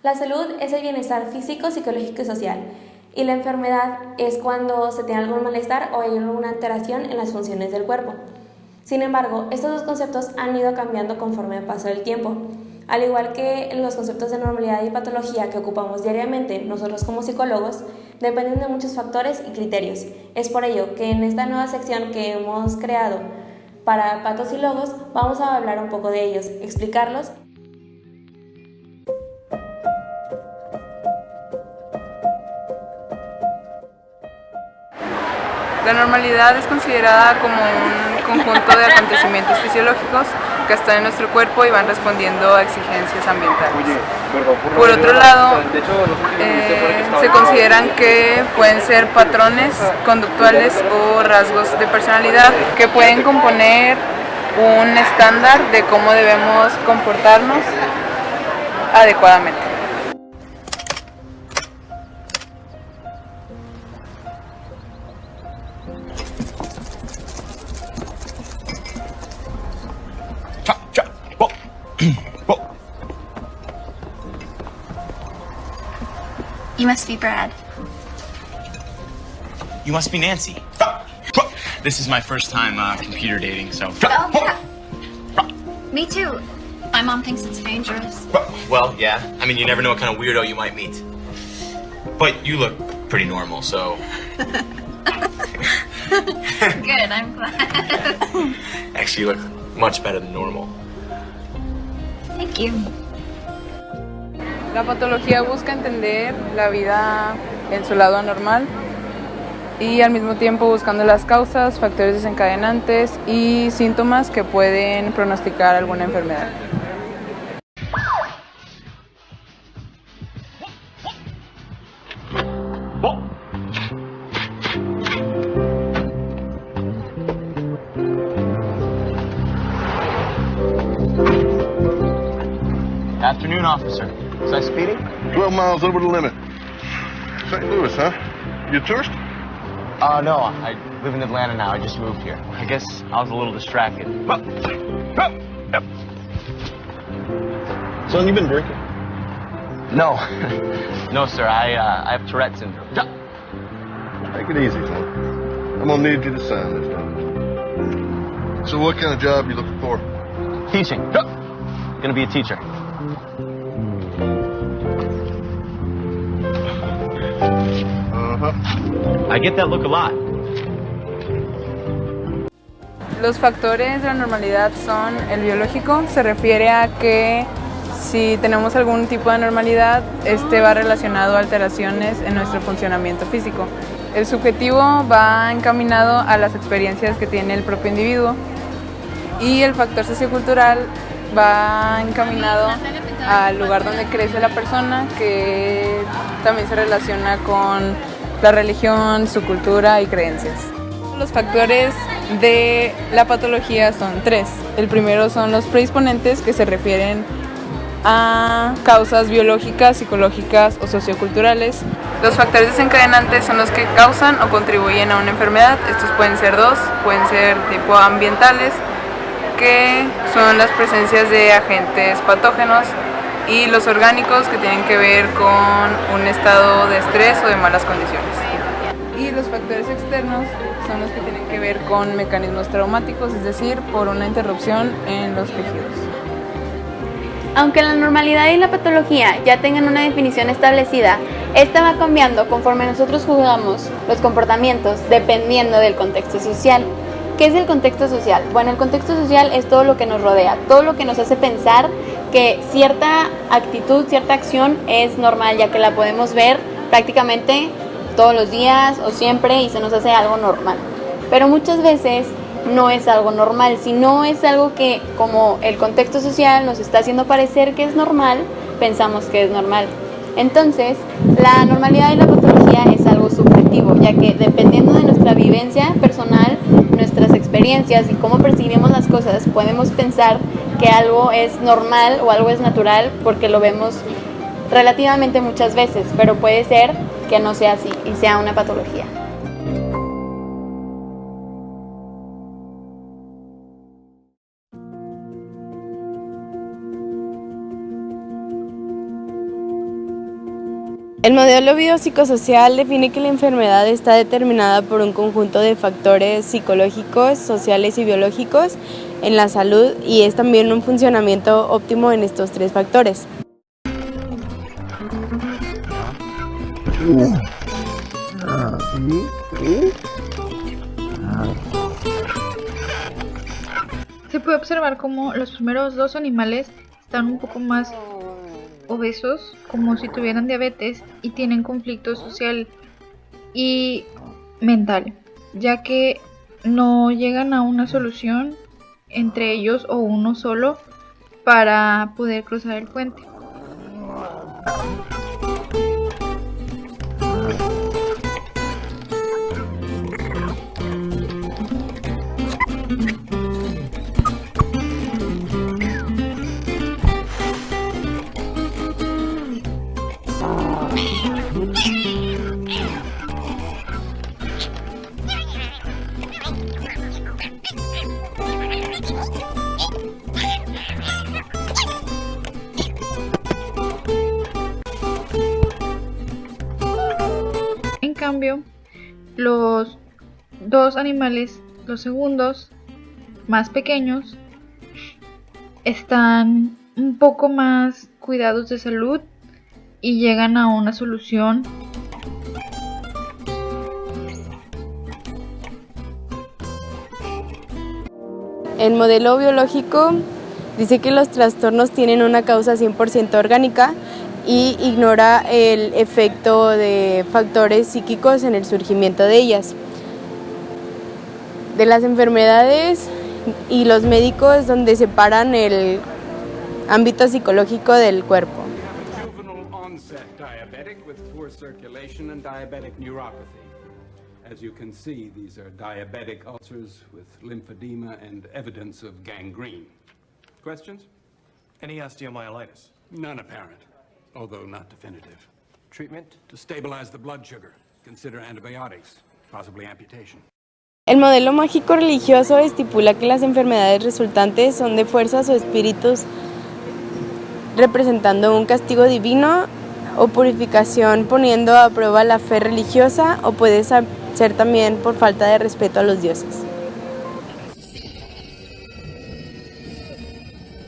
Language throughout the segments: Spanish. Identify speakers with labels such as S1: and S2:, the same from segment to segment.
S1: La salud es el bienestar físico, psicológico y social. Y la enfermedad es cuando se tiene algún malestar o hay alguna alteración en las funciones del cuerpo. Sin embargo, estos dos conceptos han ido cambiando conforme pasó el tiempo. Al igual que los conceptos de normalidad y patología que ocupamos diariamente nosotros como psicólogos, dependen de muchos factores y criterios. Es por ello que en esta nueva sección que hemos creado para patos y logos, vamos a hablar un poco de ellos, explicarlos.
S2: La normalidad es considerada como un conjunto de acontecimientos fisiológicos que están en nuestro cuerpo y van respondiendo a exigencias ambientales. Por otro lado, se consideran que pueden ser patrones conductuales o rasgos de personalidad que pueden componer un estándar de cómo debemos comportarnos adecuadamente.
S3: You must be Brad.
S4: You must be Nancy. This is my first time computer dating, so...
S3: Oh, yeah. Me too. My mom thinks it's dangerous.
S4: Well, yeah. I mean, you never know what kind of weirdo you might meet. But you look pretty normal, so...
S3: Good, I'm glad.
S4: Actually, you look much better than normal.
S3: Thank you.
S2: La patología busca entender la vida en su lado anormal y al mismo tiempo buscando las causas, factores desencadenantes y síntomas que pueden pronosticar alguna enfermedad.
S4: Afternoon, officer. Was I speeding?
S5: 12 miles over the limit. St. Louis, huh? You a tourist?
S4: No, I live in Atlanta now. I just moved here. I guess I was a little distracted.
S5: Yep. Son, you been drinking?
S4: No. No, sir. I have Tourette syndrome.
S5: Take it easy, son. I'm gonna need you to sign this document. So what kind of job you looking for?
S4: Teaching. Gonna be a teacher. I get that look a lot.
S2: Los factores de la normalidad son el biológico, se refiere a que si tenemos algún tipo de anormalidad, este va relacionado a alteraciones en nuestro funcionamiento físico. El subjetivo va encaminado a las experiencias que tiene el propio individuo y el factor sociocultural va encaminado al lugar donde crece la persona, que también se relaciona con la religión, su cultura y creencias. Los factores de la patología son tres. El primero son los predisponentes, que se refieren a causas biológicas, psicológicas o socioculturales. Los factores desencadenantes son los que causan o contribuyen a una enfermedad. Estos pueden ser dos, pueden ser tipo ambientales, que son las presencias de agentes patógenos, y los orgánicos, que tienen que ver con un estado de estrés o de malas condiciones. Y los factores externos son los que tienen que ver con mecanismos traumáticos, es decir, por una interrupción en los tejidos.
S6: Aunque la normalidad y la patología ya tengan una definición establecida, esta va cambiando conforme nosotros juzgamos los comportamientos dependiendo del contexto social. ¿Qué es el contexto social? Bueno, el contexto social es todo lo que nos rodea, todo lo que nos hace pensar que cierta actitud, cierta acción es normal, ya que la podemos ver prácticamente todos los días o siempre y se nos hace algo normal. Pero muchas veces no es algo normal, sino es algo que, como el contexto social nos está haciendo parecer que es normal, pensamos que es normal. Entonces, la normalidad y la patología es algo subjetivo, ya que dependiendo de nuestra vivencia personal, nuestras experiencias y cómo percibimos las cosas, podemos pensar que algo es normal o algo es natural porque lo vemos relativamente muchas veces, pero puede ser que no sea así y sea una patología.
S7: El modelo biopsicosocial define que la enfermedad está determinada por un conjunto de factores psicológicos, sociales y biológicos en la salud y es también un funcionamiento óptimo en estos tres factores.
S8: Se puede observar cómo los primeros dos animales están un poco más obesos, como si tuvieran diabetes, y tienen conflicto social y mental, ya que no llegan a una solución entre ellos o uno solo para poder cruzar el puente. En cambio, los dos animales, los segundos, más pequeños, están un poco más cuidados de salud y llegan a una solución.
S7: El modelo biológico dice que los trastornos tienen una causa 100% orgánica y ignora el efecto de factores psíquicos en el surgimiento de ellas. De las enfermedades y los médicos donde separan el ámbito psicológico del cuerpo.
S9: Juvenile onset diabetic with poor circulation and diabetic neuropathy. As you can see, these are diabetic ulcers with lymphedema and evidence of gangrene. Questions?
S10: Any osteomyelitis?
S9: None apparent, although not definitive.
S10: Treatment?
S9: To stabilize the blood sugar, consider antibiotics, possibly amputation.
S7: El modelo mágico religioso estipula que las enfermedades resultantes son de fuerzas o espíritus representando un castigo divino o purificación poniendo a prueba la fe religiosa o puede ser también por falta de respeto a los dioses.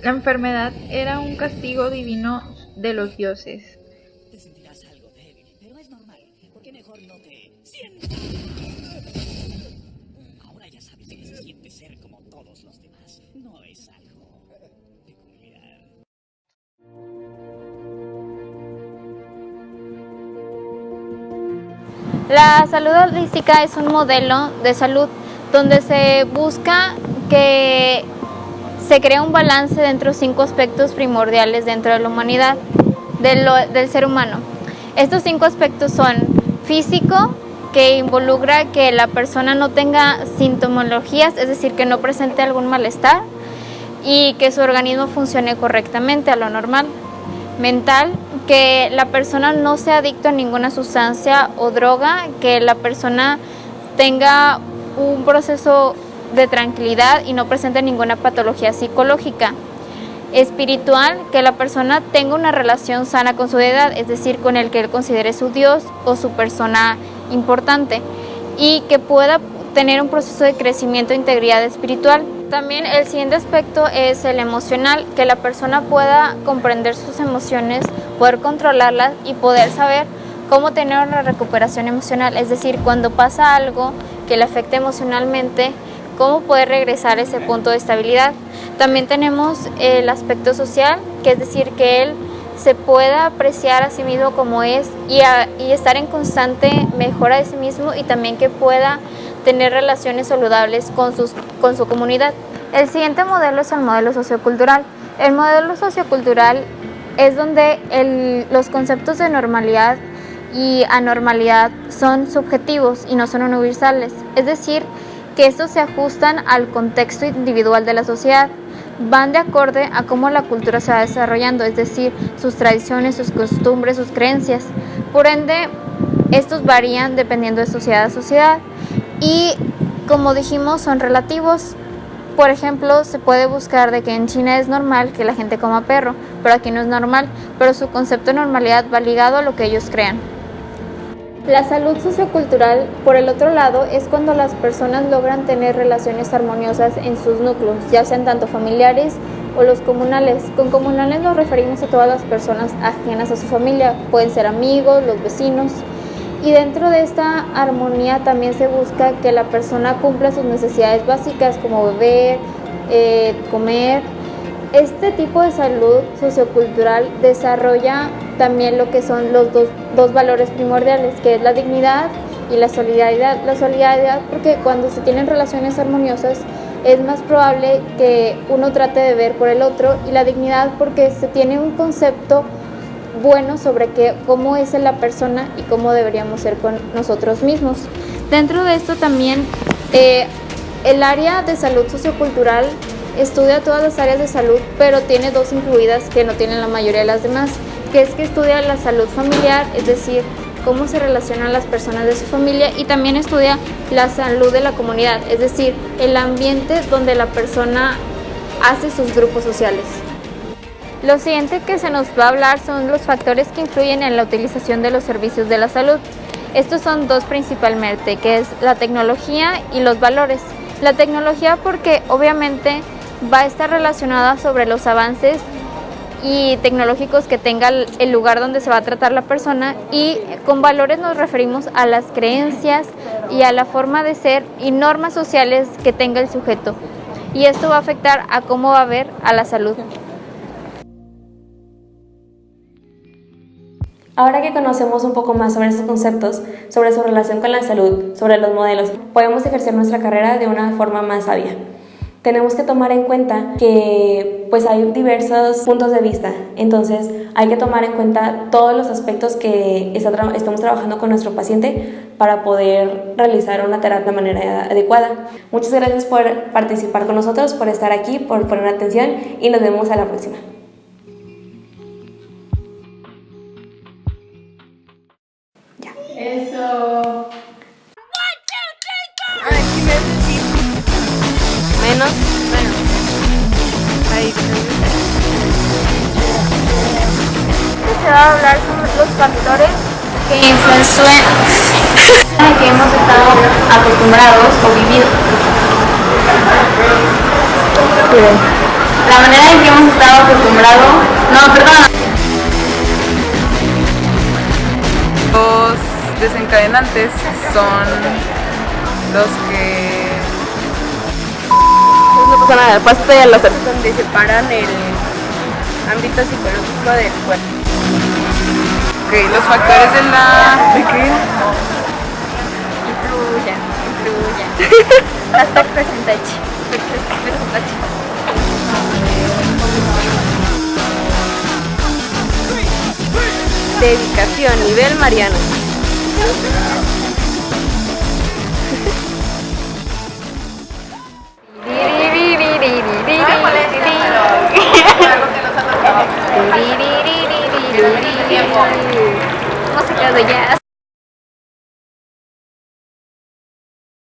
S8: La enfermedad era un castigo divino de los dioses.
S11: Te sentirás algo débil, pero es normal, porque mejor no te sientas. Ahora ya sabes que se siente ser como todos los demás. No es algo peculiar.
S6: La salud holística es un modelo de salud donde se busca que se crea un balance dentro de 5 aspectos primordiales dentro de la humanidad, del ser humano. Estos 5 aspectos son físico, que involucra que la persona no tenga sintomologías, es decir, que no presente algún malestar y que su organismo funcione correctamente a lo normal. Mental, que la persona no sea adicto a ninguna sustancia o droga, que la persona tenga un proceso de tranquilidad y no presente ninguna patología psicológica. Espiritual, que la persona tenga una relación sana con su deidad, es decir, con el que él considere su Dios o su persona importante, y que pueda tener un proceso de crecimiento e integridad espiritual. También el siguiente aspecto es el emocional, que la persona pueda comprender sus emociones, poder controlarlas y poder saber cómo tener una recuperación emocional, es decir, cuando pasa algo que le afecte emocionalmente, cómo poder regresar a ese punto de estabilidad. También tenemos el aspecto social, que es decir, que él se pueda apreciar a sí mismo como es y estar en constante mejora de sí mismo y también que pueda tener relaciones saludables con su comunidad. El siguiente modelo es el modelo sociocultural. El modelo sociocultural es donde los conceptos de normalidad y anormalidad son subjetivos y no son universales, es decir, que estos se ajustan al contexto individual de la sociedad, van de acorde a cómo la cultura se va desarrollando, es decir, sus tradiciones, sus costumbres, sus creencias. Por ende, estos varían dependiendo de sociedad a sociedad y, como dijimos, son relativos. por ejemplo, se puede buscar de que en China es normal que la gente coma perro, pero aquí no es normal, pero su concepto de normalidad va ligado a lo que ellos crean. La salud sociocultural, por el otro lado, es cuando las personas logran tener relaciones armoniosas en sus núcleos, ya sean tanto familiares o los comunales. Con comunales nos referimos a todas las personas ajenas a su familia, pueden ser amigos, los vecinos. Y dentro de esta armonía también se busca que la persona cumpla sus necesidades básicas como beber, comer. Este tipo de salud sociocultural desarrolla también lo que son los dos valores primordiales, que es la dignidad y la solidaridad. La solidaridad porque cuando se tienen relaciones armoniosas es más probable que uno trate de ver por el otro, y la dignidad porque se tiene un concepto bueno sobre cómo es la persona y cómo deberíamos ser con nosotros mismos. Dentro de esto también el área de salud sociocultural estudia todas las áreas de salud, pero tiene dos incluidas que no tienen la mayoría de las demás, que es que estudia la salud familiar, es decir, cómo se relacionan las personas de su familia, y también estudia la salud de la comunidad, es decir, el ambiente donde la persona hace sus grupos sociales. Lo siguiente que se nos va a hablar son los factores que influyen en la utilización de los servicios de la salud. Estos son dos principalmente, que es la tecnología y los valores. La tecnología porque obviamente va a estar relacionada sobre los avances y tecnológicos que tenga el lugar donde se va a tratar la persona, y con valores nos referimos a las creencias y a la forma de ser y normas sociales que tenga el sujeto, y esto va a afectar a cómo va a ver a la salud.
S1: Ahora que conocemos un poco más sobre estos conceptos, sobre su relación con la salud, sobre los modelos, podemos ejercer nuestra carrera de una forma más sabia. Tenemos que tomar en cuenta que pues hay diversos puntos de vista, entonces hay que tomar en cuenta todos los aspectos que estamos trabajando con nuestro paciente para poder realizar una terapia de manera adecuada. Muchas gracias por participar con nosotros, por estar aquí, por poner atención, y nos vemos a la próxima.
S7: Eso. Menos. Ahí.
S6: Se va a hablar sobre los factores que influencian a que hemos estado acostumbrados o vivido. La manera en que hemos estado acostumbrados. No, perdón.
S2: Los desencadenantes son los que...
S7: No pasa nada, pásate a los donde separan el ámbito psicológico del cuerpo.
S2: Ok, los factores de la... ¿De qué?
S6: Influyen. Hasta presentache.
S7: Dedicación, nivel Mariano.
S6: Música de jazz.